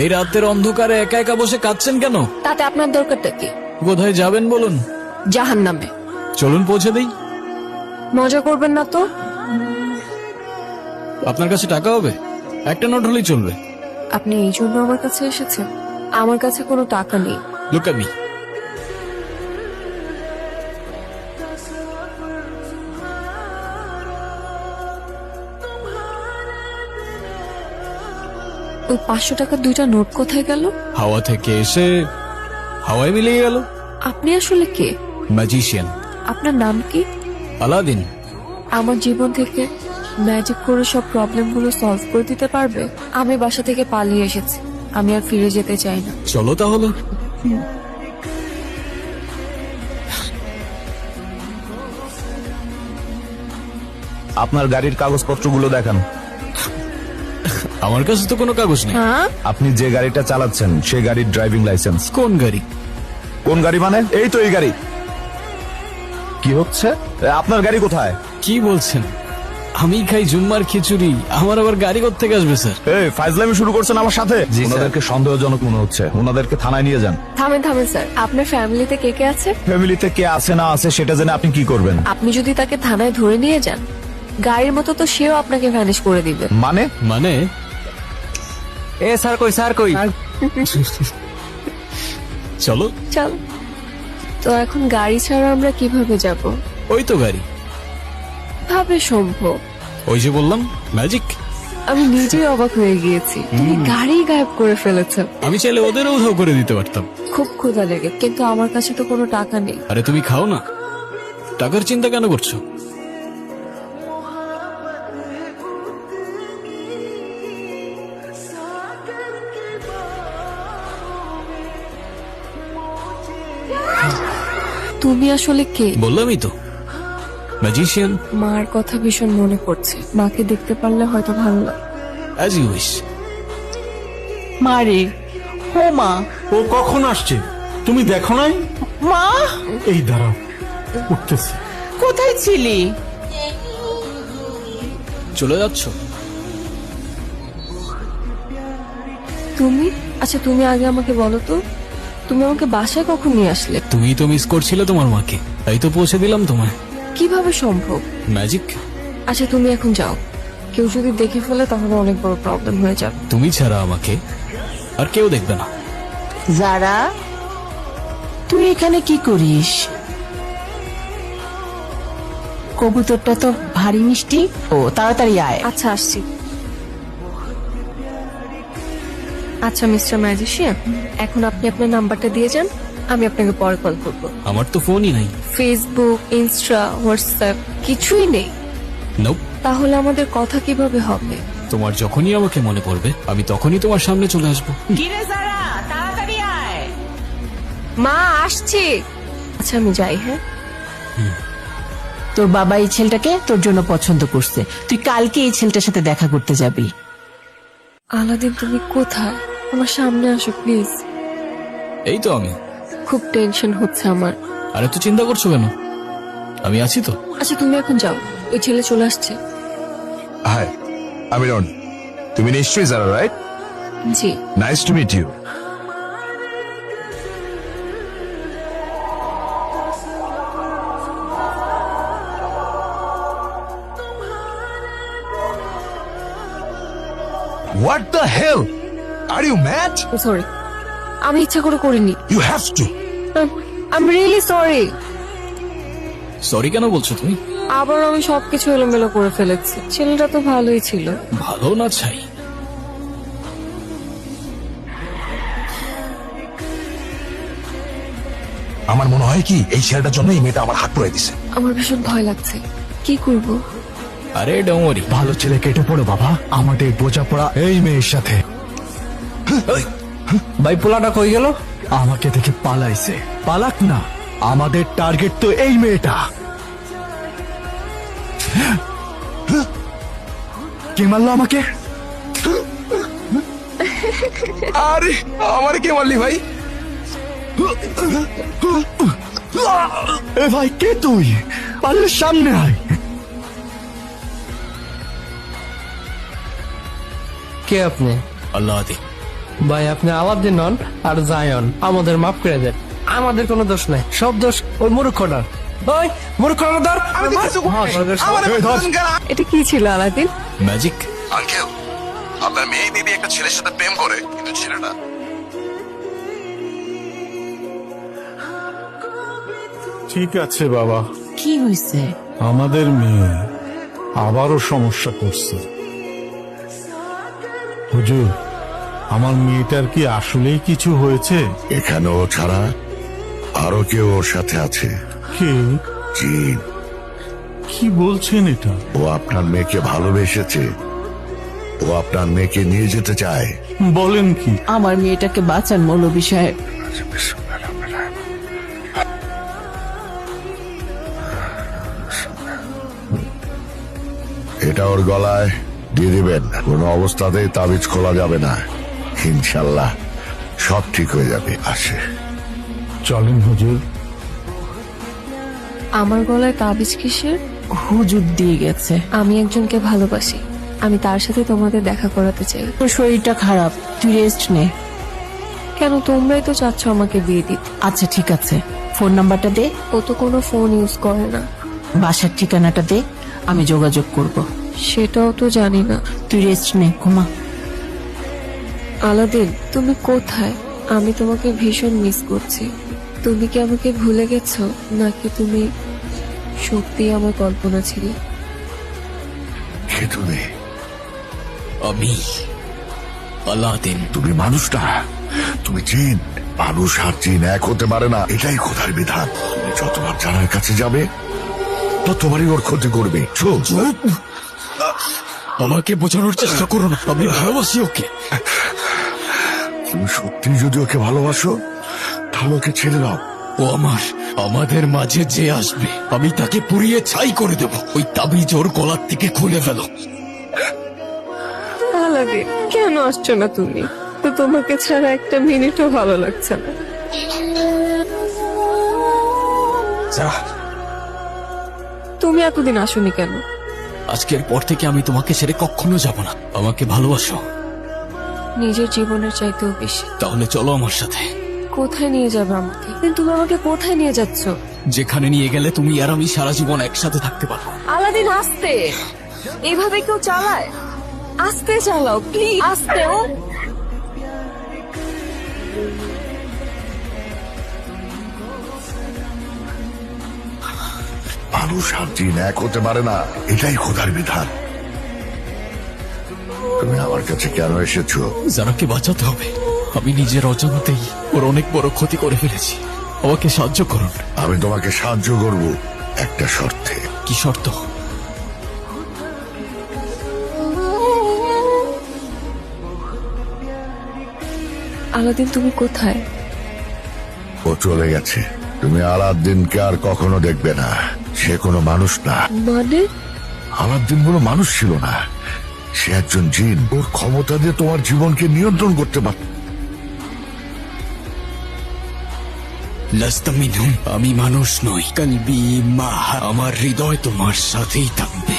এই রাতের অন্ধকারে একা একা বসে কাঁদছেন কেন? তাতে আপনার দরকারটা কি? কোথায় যাবেন বলুন? জাহান্নামে। চলুন পৌঁছে দেই। মজা করবেন না তো? আপনার কাছে টাকা হবে? একটা নোট হলেই চলবে। আপনি এই জন্য আমার কাছে এসেছেন? আমার কাছে কোনো টাকা নেই। Look at me. ওই 500 টাকার 2টা নোট কোথায় গেল? হাওয়া থেকে এসে হাওয়ায় মিলিয়ে গেল। আপনি আসলে কে? ম্যাজিশিয়ান। আপনার নাম কি? আলাদিন। আমার জীবন থেকে ম্যাজিক করে সব প্রবলেমগুলো সলভ করে দিতে পারবে? আমি বাসা থেকে পালিয়ে এসেছি, আমি আর ফিরে যেতে চাই না। চলো তাহলে। আপনার গাড়ির কাগজপত্রগুলো দেখান। আমার কাছে তো কোনো কাগজ নেই। হ্যাঁ, আপনি যে গাড়িটা চালাচ্ছেন সে গাড়ির ড্রাইভিং লাইসেন্স। কোন গাড়ি? কোন গাড়ি মানে? এই তো এই গাড়ি। কি হচ্ছে? আপনার গাড়ি কোথায়? কি বলছেন? আমি খাই জুম্মার খিচুড়ি, আমার আবার গাড়ি কোত্থেকে আসবে স্যার? এই ফাইজলামি শুরু করছেন আমার সাথে? ওনাদেরকে সন্দেহজনক মনে হচ্ছে, ওনাদেরকে থানায় নিয়ে যান। থামেন থামেন স্যার, আপনার ফ্যামিলিতে কে কে আছে? ফ্যামিলিতে কে আছে না আছে সেটা জেনে আপনি কি করবেন? আপনি যদি তাকে থানায় ধরে নিয়ে যান, গাড়ির মতো তো সেও আপনাকে ভ্যানিশ করে দিবে। মানে? মানে এ স্যার কই, স্যার কই? চলো। চল। তো এখন গাড়ি ছাড়া আমরা কিভাবে যাব? ওই তো গাড়ি। ভাবে সম্ভব? ওই যে বললাম ম্যাজিক। আমি নিজেই অবাক হয়ে গিয়েছি, তুমি গাড়ি গায়েব করে ফেলেছো। আমি চাইলে ওদেরও উধাও করে দিতে পারতাম। খুব ক্ষুধা লেগে, কিন্তু আমার কাছে তো কোনো টাকা নেই। আরে তুমি খাও না, টাকার চিন্তা কেন করছো? তুমি আসলে কে? বললামই তো, ম্যাজিশিয়ান। মার কথা ভীষণ মনে পড়ছে, মাকে দেখতে পারলে হয়তো ভালো লাগে। As you wish. মারে, ও মা, ও কখন আসছে তুমি দেখো নাই? মা এই দাঁড়াও, উঠতেছে। কোথায় ছিলি? চলে যাচ্ছ? তুমি? আচ্ছা তুমি আগে আমাকে বলো তো, তুমি আমাকে বাসায় কখন নিয়ে আসলে? তুমি তো মিস করছিলে তোমার মাকে, তাই তো পৌঁছে দিলাম তোমায়। কিভাবে সম্ভব? ম্যাজিক। আচ্ছা তুমি এখন যাও, কেউ যদি দেখে ফেলে তাহলে অনেক বড় প্রবলেম হয়ে যাবে। তুমি ছাড়া আমাকে আর কেউ দেখবে না। যারা, তুই এখানে কি করিস? কবুতরটা তো ভারী মিষ্টি। ও তাড়াতাড়ি আয়। আচ্ছা আসছি। আচ্ছা মিস্টার ম্যাজিশিয়ান, এখন আপনি আপনার নাম্বারটা দিয়ে যান, আমি আপনাকে পরে কল করব। আমার তো ফোনই নাই। ফেসবুক, ইনস্টা, হোয়াটসঅ্যাপ কিছুই নেই? নোপ। তাহলে আমাদের কথা কিভাবে হবে? তোমার যখনই আমাকে মনে পড়বে আমি তখনই তোমার সামনে চলে আসবো। গিরে যারা, তাড়াতাড়ি আয়। মা আসছি। আচ্ছা আমি যাই। হ্যাঁ, তোর বাবা এই ছেলেটাকে তোর জন্য পছন্দ করছে, তুই কালকে এই ছেলেটার সাথে দেখা করতে যাবি। আলাদিন তুমি কোথায়? আমার সামনে আসো প্লিজ। এই তো আমি। খুব টেনশন হচ্ছে আমার। আরে তো চিন্তা করছো কেন, আমি আছি তো। আচ্ছা তুমি এখন যাও, ওই ছেলে চলে আসছে। হাই, আমি রন। তুমি নিশ্চয়ই যারা, রাইট? জি। Nice to meet you. What the hell? Are you mad? Sorry, আমি ইচ্ছা করে করিনি। You have to. I am really sorry. Sorry কেন বলছো তুমি? আবার আমি সবকিছু এলোমেলো করে ফেলেছি। ছেলেটা তো ভালোই ছিল। ভালো না চাই? আমার মনে হয় কি এই ছেলেটার জন্য এই মেয়েটা আমার হাত পড়ে দিছে। আমার ভীষণ ভয় লাগছে, কি করব? আরে ডোমরি, ভালো ছেলে কেটে পড়ো বাবা, আমাদের বোঝাপড়া এই মেয়ের সাথে। ভাই পোলাটা কই গেল? আমাকে দেখে পালাইছে। পালাক না, আমাদের টার্গেট তো এই মেয়েটা। কে মারলো আমাকে? আরে আমার কে মারলি ভাই? এ ভাই কে তুই? পারলে সামনে আয়। কে আপনি? আল্লাহ আদি। ভাই আপনি আলাদিন নন আর জায়ন, আমাদের মাফ করে দেন। আমাদের কোনো দোষ নাই, সব দোষ ওই মূর্খটার। ওই মূর্খটার ধর। এটা কি ছিল আলাদিন? ম্যাজিক। আঙ্কেল, আপনার মেয়ে দিদি একটা ছেলের সাথে প্রেম করে, কিন্তু ছেলেটা ঠিক আছে বাবা, কি হয়েছে? আমাদের মেয়ে আবারও সমস্যা করছে। হুজুর, আমার মেয়েটার কি আসলেই কিছু হয়েছে? এখানে ও ছাড়া আরো কেউ ওর সাথে আছে। কে? জিন। কি বলছেন এটা? ও আপনার মেয়েকে ভালোবেসেছে, ও আপনার মেয়েকে নিয়ে যেতে চায়। বলেন কি? আমার মেয়েটাকে বাঁচান মৌলভী সাহেব। এটা ওর গলায় দিয়ে দিবেন, কোনো অবস্থাতেই তাবিজ খোলা যাবে না। ইনশাল্লাহ সব ঠিক হয়ে যাবে। আসে। চলেন হুজুর। আমার গলায় তাবিজ কিসের? হুজুর দিয়ে গেছে। আমি একজনকে ভালোবাসি, আমি তার সাথে তোমাদের দেখা করাতে চাই। তোর শরীরটা খারাপ, তুই রেস্ট নে। কেন, তোমরাই তো চাচ্ছ আমাকে বিয়ে দিতে। আচ্ছা ঠিক আছে, ফোন নাম্বারটা দে, ও তো কোনো ফোন ইউজ করে না। বাসার ঠিকানাটা দে, আমি যোগাযোগ করব। সেটাও তো জানি না। তুই রেস্ট নে, ঘুমা। আলাদিন, তুমি কোথায়? আমি তোমাকে ভীষণ মিস করছি। তুমি কি আমাকে ভুলে গেছো, নাকি তুমি সত্যি আমার কল্পনা ছিলে? কে তুমি? আমি আলাদিন। তুমি মানুষ না, তুমি জিন। মানুষ আর জিন এক হতে পারে না, এটাই খোদার বিধান। তুমি যতবার জানার কাছে যাবে ততবারই ওর ক্ষতি করবে। চুপ। আমাকে বোঝানোর চেষ্টা করো না, আমি ভালোবাসি ওকে। তুমি সত্যি যদি ওকে ভালোবাসো তাহলে ওকে ছেড়ে দাও। ও আমাদের মাঝে যে আসবে আমি তাকে পুড়িয়ে ছাই করে দেব। ওই তাবিজ ওর গলার থেকে খুলে ফেলো। আলাদিন, কেন আসছো না তুমি? তো তোমাকে ছাড়া একটা মিনিটও ভালো লাগছে না। তুমি এতদিন আসোনি কেন? আজকের পর থেকে আমি তোমাকে ছেড়ে কখনো যাব না। আমাকে ভালোবাসো? নিজের জীবনের চাইতেও বেশি। তাহলে চলো আমার সাথে। কোথায় নিয়ে যাবে আমাকে? তুমি আমাকে কোথায় নিয়ে যাচ্ছ? যেখানে নিয়ে গেলে তুমি আর আমি সারা জীবন একসাথে থাকতে পারবো। আলাদিন, আস্তে। এইভাবে কেউ চালায়? আস্তে চালাও প্লিজ, আস্তে। ও মানুষ আর জিন এক হতে পারে না, এটাই খোদার বিধান। তুমি আমার কাছে কেন এসেছো? যারাকে বাঁচাতে হবে। আমি নিজের অজান্তেই ওর অনেক বড় ক্ষতি করে ফেলেছি। আমাকে সাহায্য করুন। আমি তোমাকে সাহায্য করব একটা শর্তে। কি শর্ত? আলাদিন, তুমি কোথায়? ও চলে গেছে। তুমি আলাদ্দিনকে আর কখনো দেখবে না। সে কোনো মানুষ না। মানে? আলাদ্দিন কোনো মানুষ ছিল না, সে একজন জিন। ওর ক্ষমতা দিয়ে তোমার জীবনকে নিয়ন্ত্রণ করতে পারত। লাস্তা মিনহুম। আমি মানুষ নই। কলবি মা, আমার হৃদয় তোমার সাথেই থাকবে।